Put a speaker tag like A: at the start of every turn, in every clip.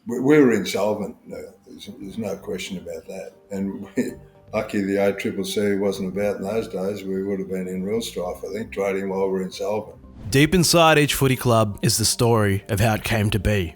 A: we were insolvent. No, there's no question about that. And lucky the ACCC wasn't about in those days. We would have been in real strife, I think, trading while we're insolvent.
B: Deep inside each footy club is the story of how it came to be.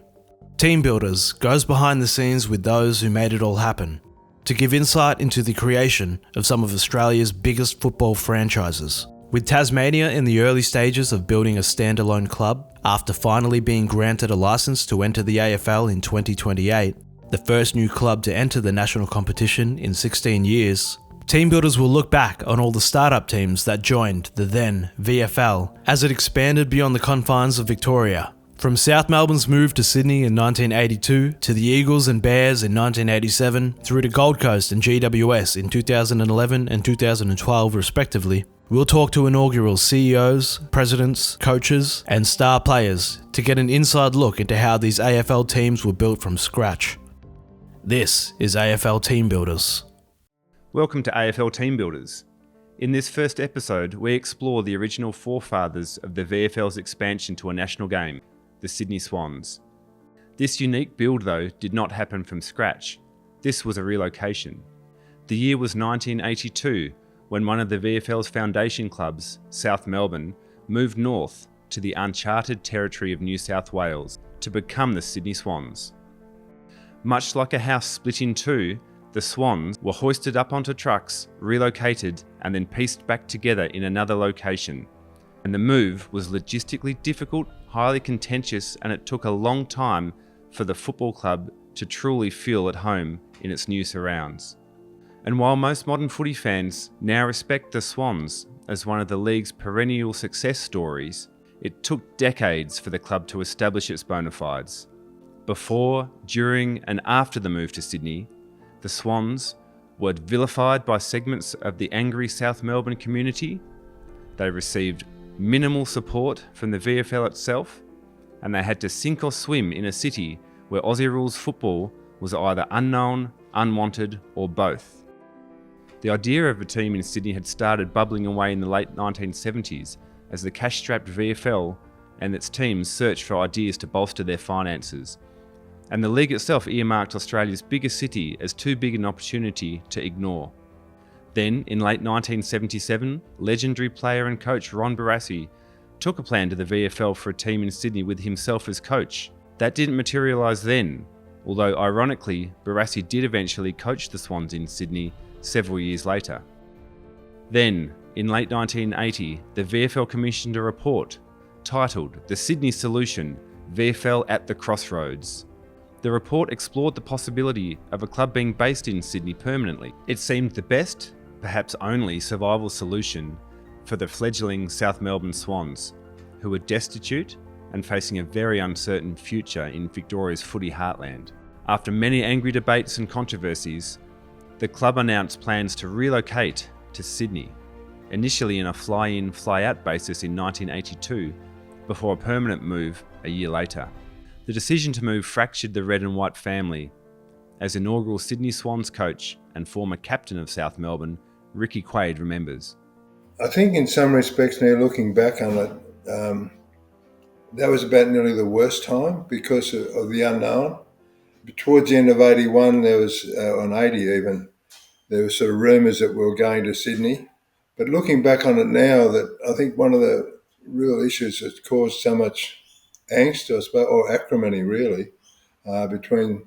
B: Team Builders goes behind the scenes with those who made it all happen, to give insight into the creation of some of Australia's biggest football franchises. With Tasmania in the early stages of building a standalone club, after finally being granted a licence to enter the AFL in 2028, the first new club to enter the national competition in 16 years, Team Builders will look back on all the startup teams that joined the then-VFL as it expanded beyond the confines of Victoria. From South Melbourne's move to Sydney in 1982, to the Eagles and Bears in 1987, through to Gold Coast and GWS in 2011 and 2012 respectively, we'll talk to inaugural CEOs, presidents, coaches, and star players to get an inside look into how these AFL teams were built from scratch. This is AFL Team Builders.
C: Welcome to AFL Team Builders. In this first episode, we explore the original forefathers of the VFL's expansion to a national game, the Sydney Swans. This unique build, though, did not happen from scratch. This was a relocation. The year was 1982, when one of the VFL's foundation clubs, South Melbourne, moved north to the uncharted territory of New South Wales to become the Sydney Swans. Much like a house split in two, the Swans were hoisted up onto trucks, relocated, and then pieced back together in another location. And the move was logistically difficult, highly contentious, and it took a long time for the football club to truly feel at home in its new surrounds. And while most modern footy fans now respect the Swans as one of the league's perennial success stories, it took decades for the club to establish its bona fides. Before, during, and after the move to Sydney, the Swans were vilified by segments of the angry South Melbourne community. They received minimal support from the VFL itself, and they had to sink or swim in a city where Aussie rules football was either unknown, unwanted, or both. The idea of a team in Sydney had started bubbling away in the late 1970s as the cash-strapped VFL and its teams searched for ideas to bolster their finances, and the league itself earmarked Australia's biggest city as too big an opportunity to ignore. Then, in late 1977, legendary player and coach Ron Barassi took a plan to the VFL for a team in Sydney with himself as coach. That didn't materialise then, although ironically, Barassi did eventually coach the Swans in Sydney several years later. Then, in late 1980, the VFL commissioned a report titled The Sydney Solution, VFL at the Crossroads. The report explored the possibility of a club being based in Sydney permanently. It seemed the best, perhaps only, survival solution for the fledgling South Melbourne Swans, who were destitute and facing a very uncertain future in Victoria's footy heartland. After many angry debates and controversies, the club announced plans to relocate to Sydney, initially in a fly-in, fly-out basis in 1982, before a permanent move a year later. The decision to move fractured the red and white family, as inaugural Sydney Swans coach and former captain of South Melbourne, Ricky Quade, remembers.
A: I think in some respects now, looking back on it, that was about nearly the worst time because of the unknown. But towards the end of 81, there was, on 80 even, there were sort of rumours that we were going to Sydney. But looking back on it now, that I think one of the real issues that's caused so much angst, I suppose, or acrimony really, between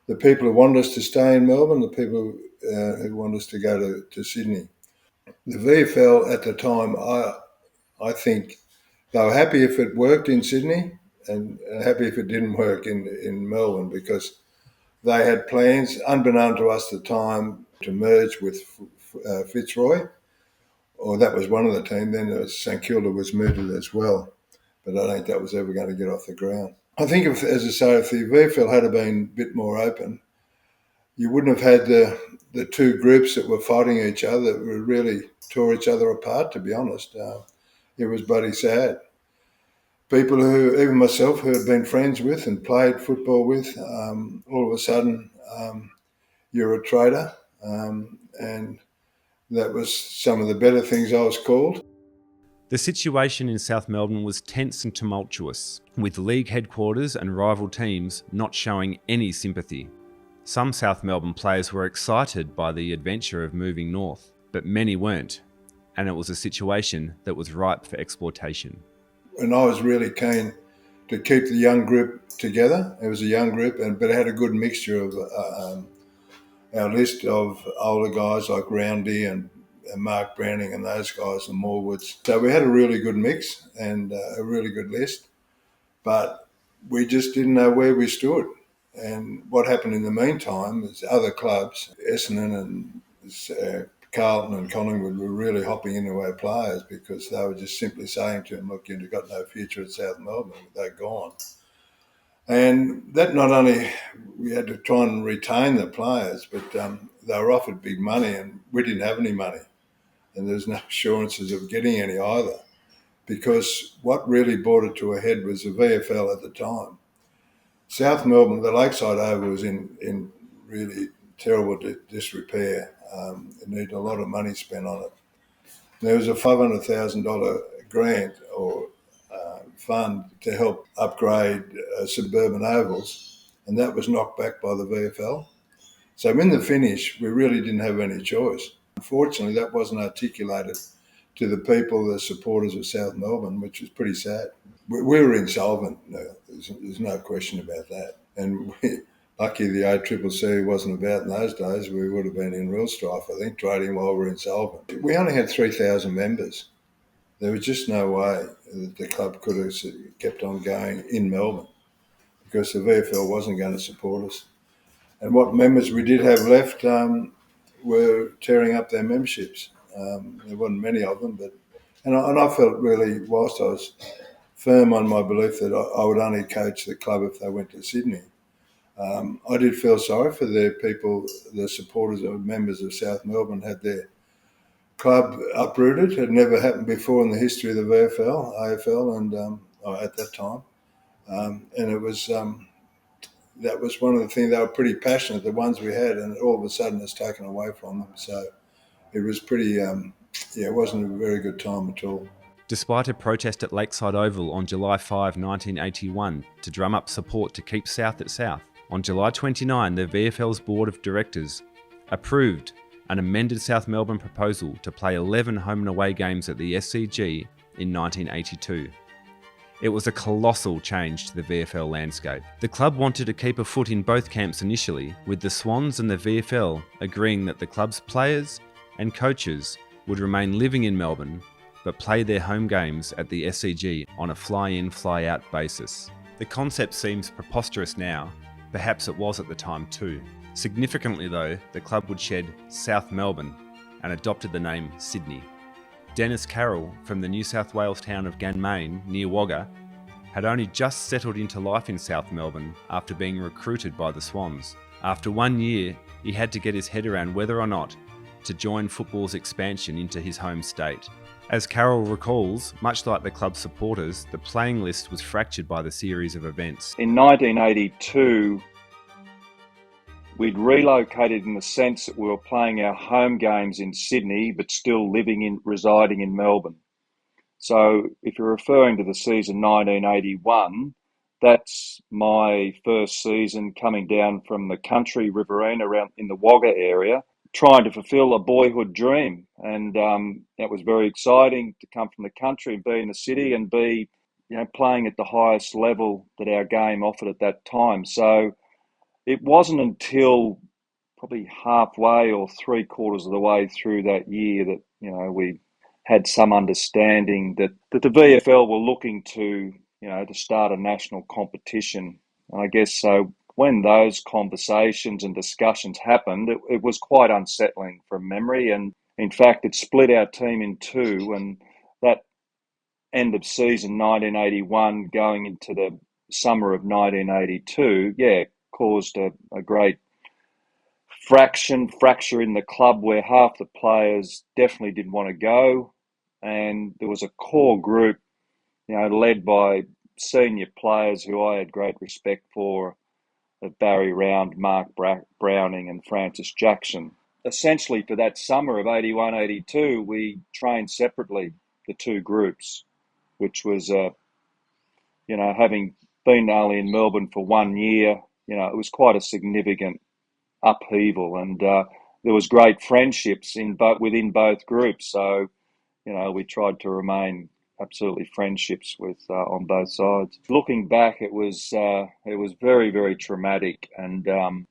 A: the people who want us to stay in Melbourne, the people who want us to go to Sydney. The VFL at the time, I think they were happy if it worked in Sydney and happy if it didn't work in Melbourne, because they had plans, unbeknown to us at the time, to merge with Fitzroy, or that was one of the team. Then St Kilda was mooted as well, but I don't think that was ever going to get off the ground. I think, as I say, if the VFL had been a bit more open, you wouldn't have had the two groups that were fighting each other that really tore each other apart, to be honest. It was bloody sad. People who, even myself, who had been friends with and played football with, all of a sudden you're a traitor, and that was some of the better things I was called.
C: The situation in South Melbourne was tense and tumultuous, with league headquarters and rival teams not showing any sympathy. Some South Melbourne players were excited by the adventure of moving north, but many weren't, and it was a situation that was ripe for exploitation.
A: And I was really keen to keep the young group together. It was a young group, but it had a good mixture of our list of older guys like Roundy and Mark Browning and those guys and Morwoods. So we had a really good mix and a really good list, but we just didn't know where we stood. And what happened in the meantime is other clubs, Essendon and Carlton and Collingwood, were really hopping into our players because they were just simply saying to them, look, you've got no future at South Melbourne, they're gone. And that not only we had to try and retain the players, but they were offered big money and we didn't have any money. And there's no assurances of getting any either, because what really brought it to a head was the VFL at the time. South Melbourne, the Lakeside Oval was in really terrible disrepair. It needed a lot of money spent on it. There was a $500,000 grant or fund to help upgrade suburban ovals, and that was knocked back by the VFL. So in the finish, we really didn't have any choice. Unfortunately, that wasn't articulated to the people, the supporters of South Melbourne, which was pretty sad. We were insolvent. No, there's no question about that. And lucky the ACCC wasn't about in those days. We would have been in real strife, I think, trading while we were insolvent. We only had 3,000 members. There was just no way that the club could have kept on going in Melbourne because the VFL wasn't going to support us. And what members we did have left were tearing up their memberships. There wasn't many of them, and I felt really, whilst I was firm on my belief that I would only coach the club if they went to Sydney, I did feel sorry for the people, the supporters or members of South Melbourne had their club uprooted. It had never happened before in the history of the VFL, AFL, and at that time. And it was that was one of the things. They were pretty passionate, the ones we had, and all of a sudden it's taken away from them. So it was pretty, it wasn't a very good time at all.
C: Despite a protest at Lakeside Oval on July 5, 1981, to drum up support to keep South at South, on July 29, the VFL's Board of Directors approved an amended South Melbourne proposal to play 11 home and away games at the SCG in 1982. It was a colossal change to the VFL landscape. The club wanted to keep a foot in both camps initially, with the Swans and the VFL agreeing that the club's players and coaches would remain living in Melbourne but play their home games at the SCG on a fly-in, fly-out basis. The concept seems preposterous now, perhaps it was at the time too. Significantly though, the club would shed South Melbourne and adopted the name Sydney. Dennis Carrol from the New South Wales town of Ganmain, near Wagga, had only just settled into life in South Melbourne after being recruited by the Swans. After 1 year, he had to get his head around whether or not to join football's expansion into his home state. As Carroll recalls, much like the club's supporters, the playing list was fractured by the series of events.
D: In 1982, we'd relocated in the sense that we were playing our home games in Sydney, but still residing in Melbourne. So if you're referring to the season 1981, that's my first season coming down from the country Riverina around in the Wagga area, trying to fulfill a boyhood dream. And it was very exciting to come from the country and be in the city and be, playing at the highest level that our game offered at that time. So it wasn't until probably halfway or 3/4 of the way through that year that, we had some understanding that the VFL were looking to start a national competition. And I guess so when those conversations and discussions happened, it was quite unsettling from memory. And in fact, it split our team in two. And that end of season 1981 going into the summer of 1982, caused a great fracture in the club where half the players definitely didn't want to go. And there was a core group, led by senior players who I had great respect for, Barry Round, Mark Browning and Francis Jackson. Essentially for that summer of 81-82, we trained separately. the two groups, which was, having been only in Melbourne for 1 year, it was quite a significant upheaval, and there was great friendships within both groups. So, we tried to remain absolutely friendships with on both sides. Looking back, it was very, very traumatic, and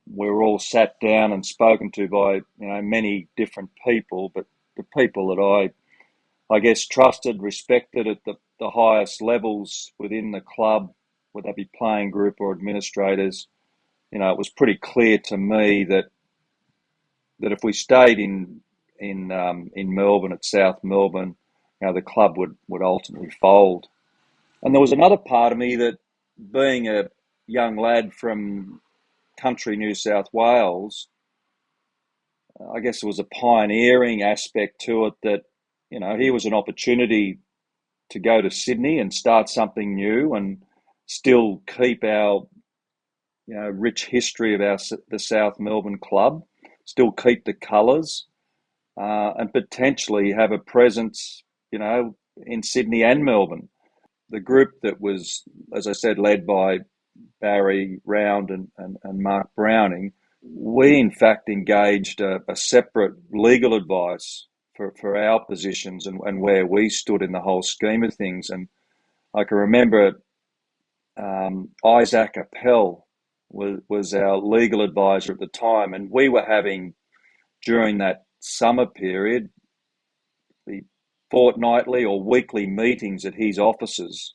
D: we were all sat down and spoken to by many different people, but the people that I guess trusted, respected at the highest levels within the club, whether that be playing group or administrators, it was pretty clear to me that if we stayed in Melbourne, at South Melbourne, the club would ultimately fold. And there was another part of me that, being a young lad from country New South Wales, I guess there was a pioneering aspect to it that, here was an opportunity to go to Sydney and start something new and still keep our, rich history of the South Melbourne club, still keep the colours, and potentially have a presence, in Sydney and Melbourne. The group that was, as I said, led by Barry Round and Mark Browning, we in fact engaged a separate legal advice for our positions and where we stood in the whole scheme of things. And I can remember Isaac Appel was our legal advisor at the time, and we were having, during that summer period, the fortnightly or weekly meetings at his offices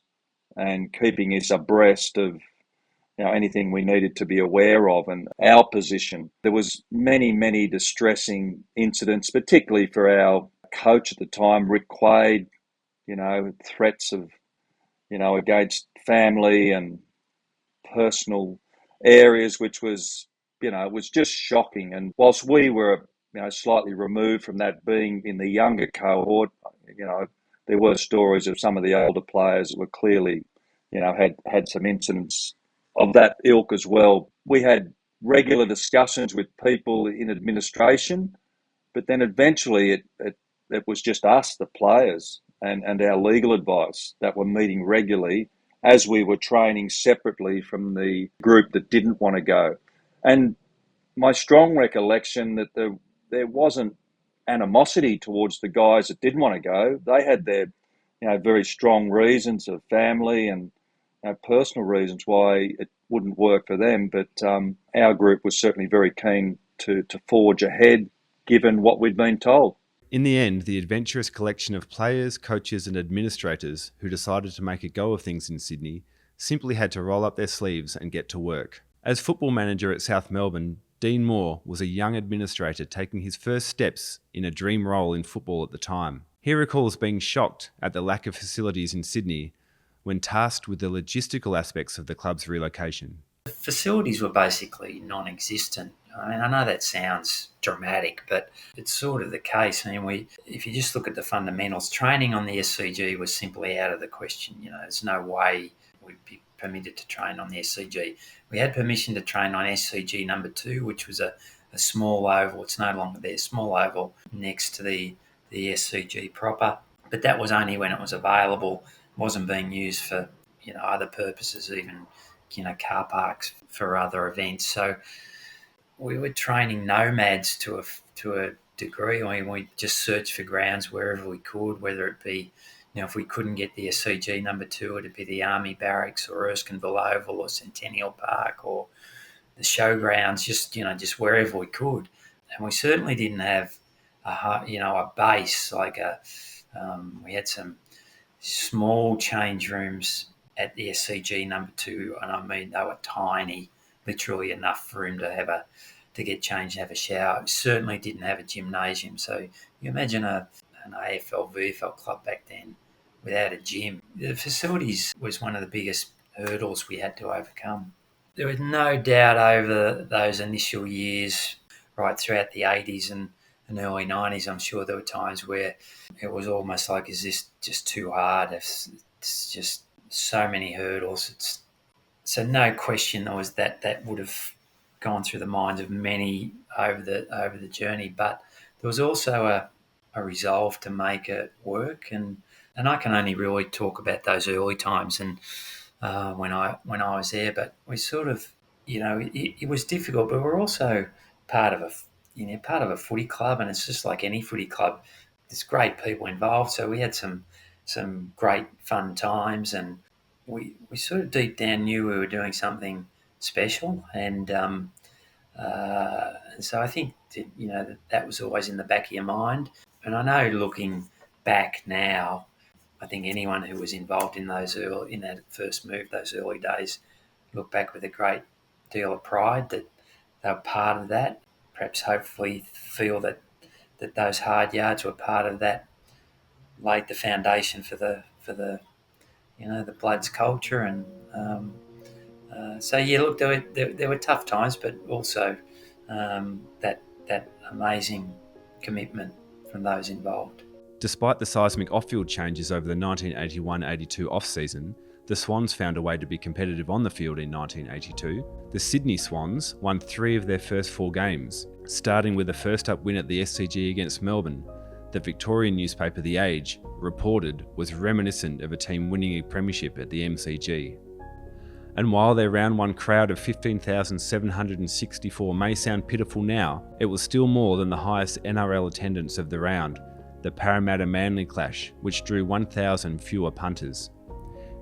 D: and keeping us abreast of anything we needed to be aware of and our position. There was many distressing incidents, particularly for our coach at the time, Ricky Quade, threats of, against family and personal areas, which was, it was just shocking. And whilst we were, slightly removed from that, being in the younger cohort, there were stories of some of the older players that were clearly, had some incidents of that ilk as well. We had regular discussions with people in administration, but then eventually it was just us, the players, and our legal advice that were meeting regularly as we were training separately from the group that didn't want to go. And my strong recollection that there wasn't animosity towards the guys that didn't want to go. They had their, very strong reasons of family and personal reasons why it wouldn't work for them. But our group was certainly very keen to forge ahead, given what we'd been told.
C: In the end, the adventurous collection of players, coaches and administrators who decided to make a go of things in Sydney simply had to roll up their sleeves and get to work. As football manager at South Melbourne, Dean Moore was a young administrator taking his first steps in a dream role in football at the time. He recalls being shocked at the lack of facilities in Sydney when tasked with the logistical aspects of the club's relocation.
E: The facilities were basically non-existent. I mean, I know that sounds dramatic, but it's sort of the case. I mean, if you just look at the fundamentals, training on the SCG was simply out of the question. There's no way we'd be permitted to train on the SCG. We had permission to train on SCG number 2, which was a small oval. It's no longer there, small oval next to the SCG proper. But that was only when it was available. It wasn't being used for, other purposes, even, car parks for other events. So we were training nomads to a degree. I mean, we just searched for grounds wherever we could, whether it be, if we couldn't get the SCG number 2, it'd be the Army Barracks or Erskineville Oval or Centennial Park or the showgrounds, just wherever we could. And we certainly didn't have a base like we had some small change rooms at the SCG number 2, and I mean they were tiny, literally enough room to get changed and have a shower. We certainly didn't have a gymnasium. So you imagine an AFL VFL club back then without a gym. The facilities was one of the biggest hurdles we had to overcome. There was no doubt over those initial years, right throughout the 80s and early 90s, I'm sure there were times where it was almost like, is this just too hard? It's just so many hurdles. So no question there was that would have gone through the minds of many over the journey. But there was also a resolve to make it work. And And I can only really talk about those early times and when I was there. But we sort of, it was difficult, but we're also part of part of a footy club, and it's just like any footy club. There's great people involved, so we had some great fun times, and we sort of deep down knew we were doing something special, and so I think that was always in the back of your mind. And I know looking back now, I think anyone who was involved in in that first move, those early days, look back with a great deal of pride that they were part of that. Perhaps, hopefully, feel that those hard yards were part of that, laid the foundation for the the Bloods culture, and so yeah. Look, there were tough times, but also that amazing commitment from those involved.
C: Despite the seismic off-field changes over the 1981-82 off-season, the Swans found a way to be competitive on the field in 1982. The Sydney Swans won 3 of their first 4 games, starting with a first-up win at the SCG against Melbourne. The Victorian newspaper The Age reported was reminiscent of a team winning a premiership at the MCG. And while their round 1 crowd of 15,764 may sound pitiful now, it was still more than the highest NRL attendance of the round, the Parramatta-Manly clash, which drew 1,000 fewer punters.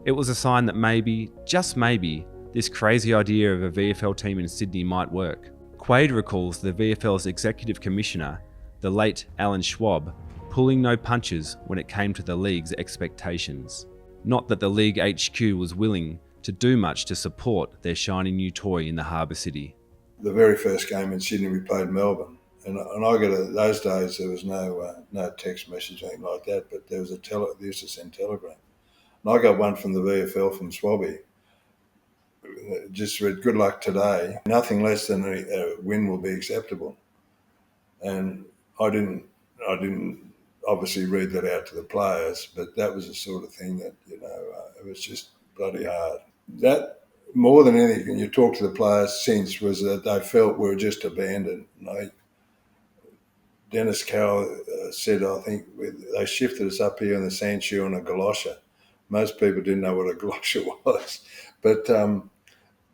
C: It was a sign that maybe, just maybe, this crazy idea of a VFL team in Sydney might work. Quade recalls the VFL's executive commissioner, the late Alan Schwab, pulling no punches when it came to the league's expectations. Not that the league HQ was willing to do much to support their shiny new toy in the harbour city.
A: The very first game in Sydney, we played Melbourne. And I got those days there was no text message or anything like that, but there was they used to send telegram. And I got one from the VFL from Swabby. It just read, "Good luck today. Nothing less than a win will be acceptable." And I didn't obviously read that out to the players, but that was the sort of thing that it was just bloody hard. That more than anything, you talk to the players since, was that they felt we were just abandoned. Dennis Carrol said, I think they shifted us up here in the sand shoe and a galosha. Most people didn't know what a galosha was, but and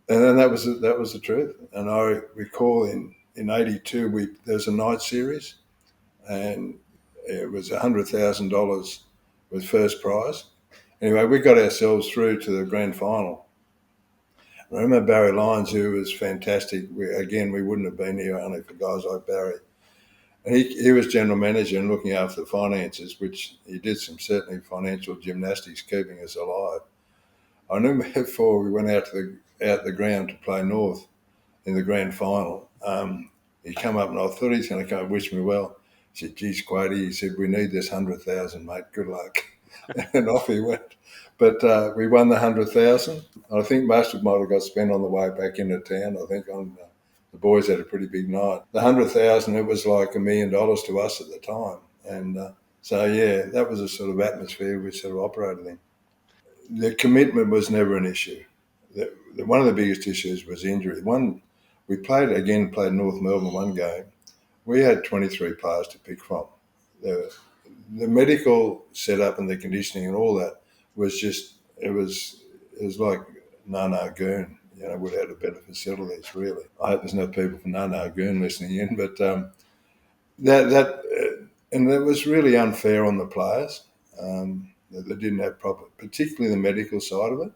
A: then that was the truth. And I recall in '82 there was a night series, and it was $100,000 with first prize. Anyway, we got ourselves through to the grand final. I remember Barry Lyons, who was fantastic. We wouldn't have been here only for guys like Barry. And he was general manager and looking after the finances, which he did some certainly financial gymnastics, keeping us alive. I remember before we went out the ground to play North in the grand final, he come up and I thought he's going to come and wish me well. He said, "Geez, Quade," he said, "we need this 100,000, mate. Good luck." And off he went. But we won the 100,000. I think most of it might have got spent on the way back into town. I think the boys had a pretty big night. The 100,000, it was like $1 million to us at the time. And so, yeah, that was the sort of atmosphere we sort of operated in. The commitment was never an issue. One of the biggest issues was injury. We played North Melbourne one game. We had 23 players to pick from. The medical setup and the conditioning and all that was just, it was like Goon. Would have had better facilities, really. I hope there's no people from Goon listening in, but and it was really unfair on the players. They didn't have proper, particularly the medical side of it.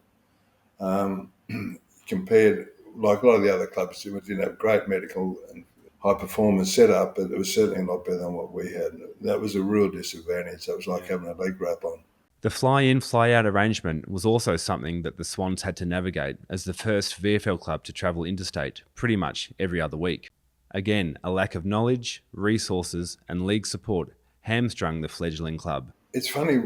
A: Compared, like a lot of the other clubs, didn't have great medical and high performance setup, but it was certainly a lot better than what we had. That was a real disadvantage. That was like having a leg wrap on.
C: The fly-in, fly-out arrangement was also something that the Swans had to navigate as the first VFL club to travel interstate pretty much every other week. Again, a lack of knowledge, resources and league support hamstrung the fledgling club.
A: It's funny,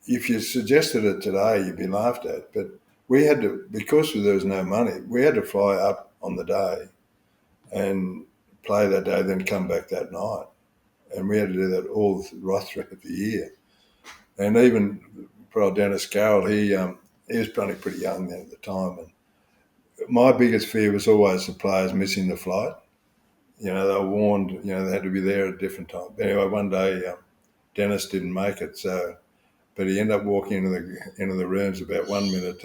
A: if you suggested it today, you'd be laughed at, but we had to, because there was no money, we had to fly up on the day and play that day, then come back that night. And we had to do that right throughout the year. And even poor old Dennis Carrol, he was probably pretty young then at the time. And my biggest fear was always the players missing the flight. They were warned, they had to be there at a different time. But anyway, one day Dennis didn't make it, so but he ended up walking into the rooms about 1 minute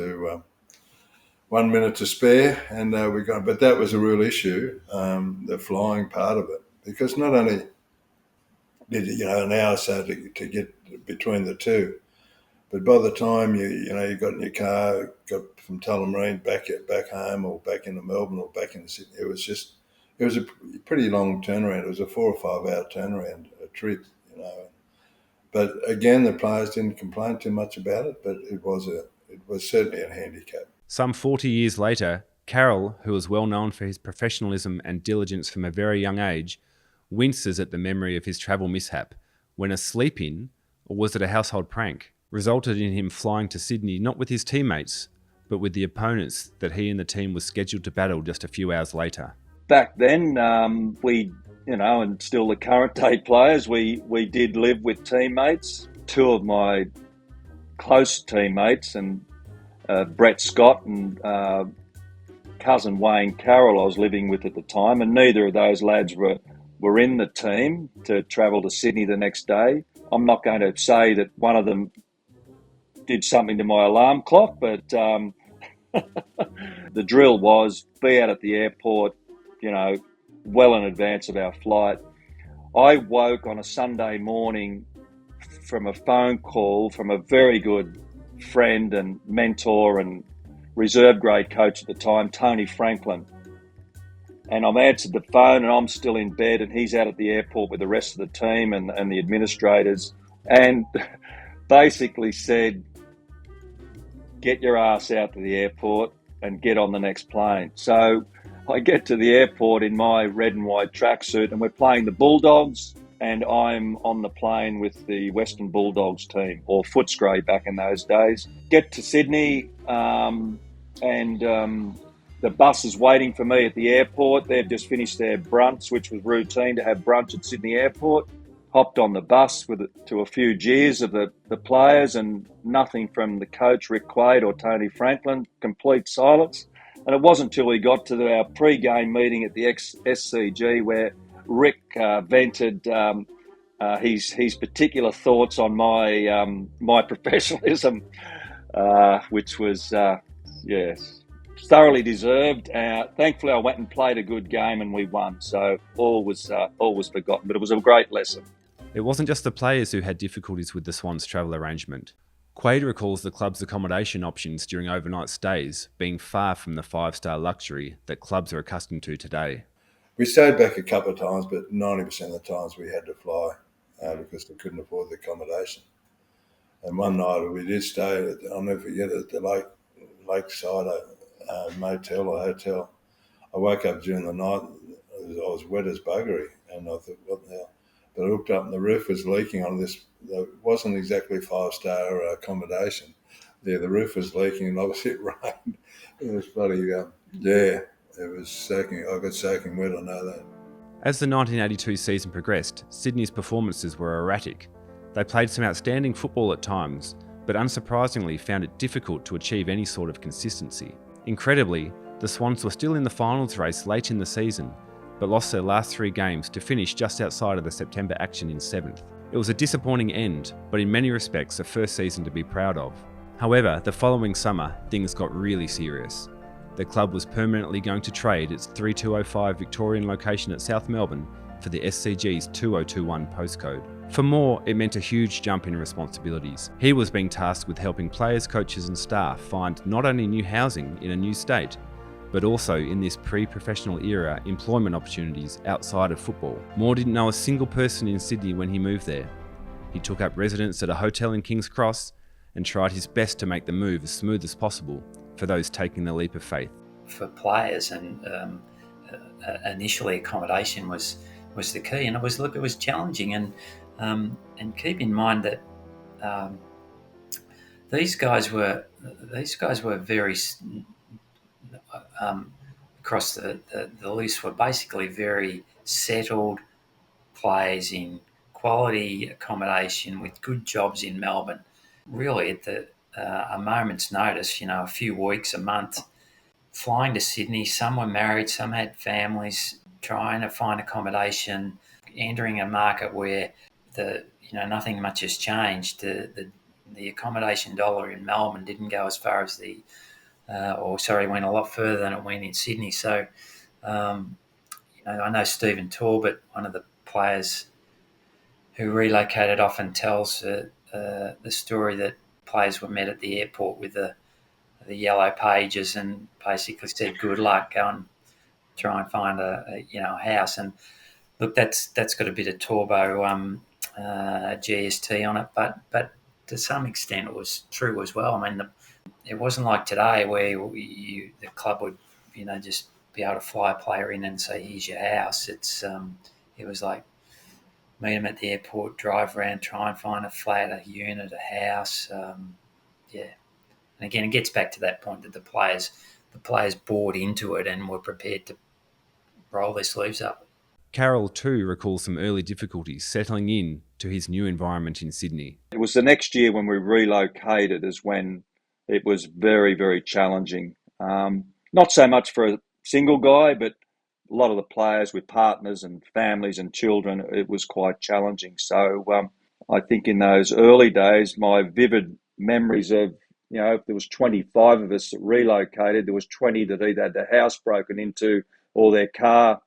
A: to spare, and we got. But that was a real issue, the flying part of it, because not only did an hour or so to get between the two, but by the time you got in your car, got from Tullamarine back home or back into Melbourne or back into Sydney, it was a pretty long turnaround. It was a 4 or 5 hour turnaround, a trip, But again, the players didn't complain too much about it, but it was certainly a handicap.
C: Some 40 years later, Carrol, who was well known for his professionalism and diligence from a very young age, winces at the memory of his travel mishap when a sleep-in, or was it a household prank, resulted in him flying to Sydney not with his teammates, but with the opponents that he and the team was scheduled to battle just a few hours later.
D: Back then, we, and still the current day players, we did live with teammates. Two of my close teammates, and Brett Scott and cousin Wayne Carroll I was living with at the time, and neither of those lads were in the team to travel to Sydney the next day. I'm not going to say that one of them did something to my alarm clock, but the drill was be out at the airport, well in advance of our flight. I woke on a Sunday morning from a phone call from a very good friend and mentor and reserve grade coach at the time, Tony Franklin. And I've answered the phone and I'm still in bed and he's out at the airport with the rest of the team and the administrators, and basically said, get your ass out to the airport and get on the next plane. So I get to the airport in my red and white tracksuit and we're playing the Bulldogs, and I'm on the plane with the Western Bulldogs team, or Footscray back in those days. Get to Sydney and the bus is waiting for me at the airport. They've just finished their brunch, which was routine to have brunch at Sydney Airport. Hopped on the bus to a few jeers of the players and nothing from the coach, Ricky Quade, or Tony Franklin. Complete silence. And it wasn't until we got to our pre-game meeting at the SCG where Rick vented his particular thoughts on my professionalism, which was, thoroughly deserved. Thankfully, I went and played a good game and we won. So all was forgotten, but it was a great lesson.
C: It wasn't just the players who had difficulties with the Swans' travel arrangement. Quade recalls the club's accommodation options during overnight stays being far from the 5-star luxury that clubs are accustomed to today.
A: We stayed back a couple of times, but 90% of the times we had to fly because we couldn't afford the accommodation. And one night we did stay I'll never forget it, at the lakeside motel or hotel. I woke up during the night, I was wet as buggery, and I thought, what the hell? But I looked up and the roof was leaking on this. It wasn't exactly 5-star accommodation. Yeah, the roof was leaking and obviously it rained. It was bloody, it was soaking. I got soaking wet, I know that.
C: As the 1982 season progressed, Sydney's performances were erratic. They played some outstanding football at times, but unsurprisingly found it difficult to achieve any sort of consistency. Incredibly, the Swans were still in the finals race late in the season, but lost their last 3 games to finish just outside of the September action in 7th. It was a disappointing end, but in many respects a first season to be proud of. However, the following summer, things got really serious. The club was permanently going to trade its 3205 Victorian location at South Melbourne for the SCG's 2021 postcode. For Moore, it meant a huge jump in responsibilities. He was being tasked with helping players, coaches and staff find not only new housing in a new state, but also in this pre-professional era employment opportunities outside of football. Moore didn't know a single person in Sydney when he moved there. He took up residence at a hotel in King's Cross and tried his best to make the move as smooth as possible for those taking the leap of faith.
E: For players, and initially accommodation was the key, and it was challenging, and keep in mind that these guys were very across the list were basically very settled players in quality accommodation with good jobs in Melbourne. Really, at a moment's notice, a few weeks, a month, flying to Sydney. Some were married, some had families, trying to find accommodation, entering a market where nothing much has changed. The the accommodation dollar in Melbourne didn't go as far as went a lot further than it went in Sydney. So, I know Stephen Torbett, one of the players who relocated, often tells the story that players were met at the airport with the yellow pages and basically said, "Good luck, go and try and find a house." And look, that's got a bit of turbo GST on it, but to some extent it was true as well. I mean, it wasn't like today where the club would just be able to fly a player in and say, "Here's your house." It was like meet them at the airport, drive around, try and find a flat, a unit, a house. And again, it gets back to that point that the players bought into it and were prepared to roll their sleeves up.
C: Carrol too recalls some early difficulties settling in to his new environment in Sydney.
D: It was the next year when we relocated is when it was very, very challenging. Not so much for a single guy, but a lot of the players with partners and families and children, it was quite challenging. So I think in those early days, my vivid memories of, if there was 25 of us that relocated, there was 20 that either had their house broken into or their car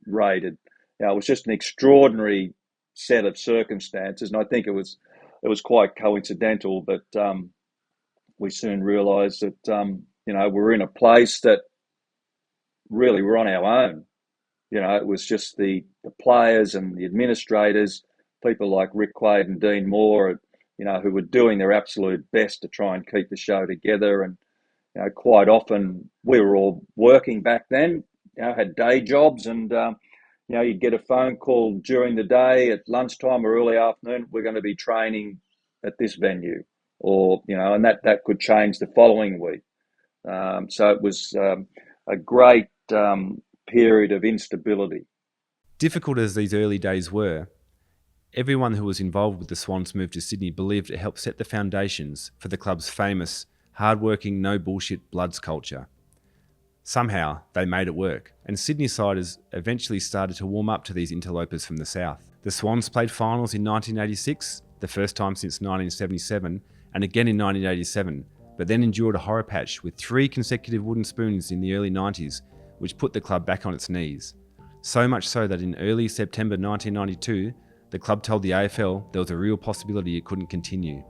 D: raided. It was just an extraordinary set of circumstances, and I think it was quite coincidental. But we soon realised that we're in a place that really we're on our own. It was just the players and the administrators, people like Ricky Quade and Dean Moore, who were doing their absolute best to try and keep the show together. And quite often we were all working back then. Had day jobs, and you'd get a phone call during the day at lunchtime or early afternoon. We're going to be training at this venue, or and that could change the following week. So it was a great period of instability.
C: Difficult as these early days were, everyone who was involved with the Swans' move to Sydney believed it helped set the foundations for the club's famous, hard-working, no-bullshit Bloods culture. Somehow, they made it work, and Sydney-siders eventually started to warm up to these interlopers from the south. The Swans played finals in 1986, the first time since 1977, and again in 1987, but then endured a horror patch with 3 consecutive wooden spoons in the early 90s, which put the club back on its knees. So much so that in early September 1992, the club told the AFL there was a real possibility it couldn't continue.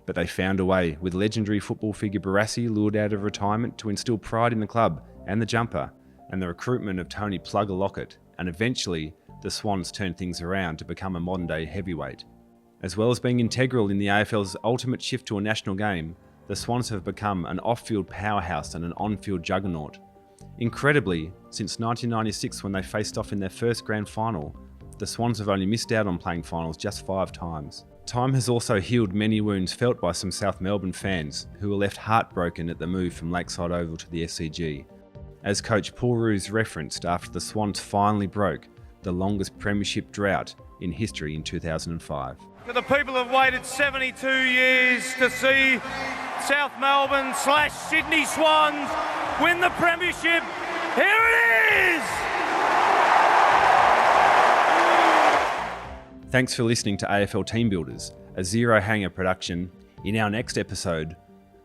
C: But they found a way, with legendary football figure Barassi lured out of retirement to instill pride in the club and the jumper, and the recruitment of Tony Plugger Lockett, and eventually the Swans turned things around to become a modern-day heavyweight. As well as being integral in the AFL's ultimate shift to a national game, the Swans have become an off-field powerhouse and an on-field juggernaut. Incredibly, since 1996 when they faced off in their first grand final, the Swans have only missed out on playing finals just 5 times. Time has also healed many wounds felt by some South Melbourne fans who were left heartbroken at the move from Lakeside Oval to the SCG. As coach Paul Roos referenced after the Swans finally broke the longest premiership drought in history in 2005.
F: The people have waited 72 years to see South Melbourne / Sydney Swans win the premiership. Here it is!
C: Thanks for listening to AFL Team Builders, a Zero Hanger production. In our next episode,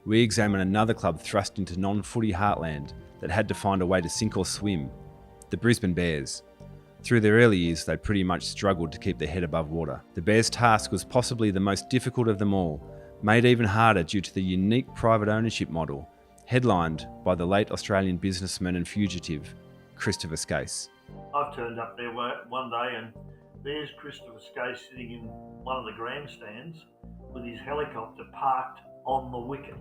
C: we examine another club thrust into non-footy heartland that had to find a way to sink or swim, the Brisbane Bears. Through their early years, they pretty much struggled to keep their head above water. The Bears' task was possibly the most difficult of them all, made even harder due to the unique private ownership model, headlined by the late Australian businessman and fugitive, Christopher Skase.
G: I've turned up there one day and there's Christopher Skase sitting in one of the grandstands with his helicopter parked on the wicket.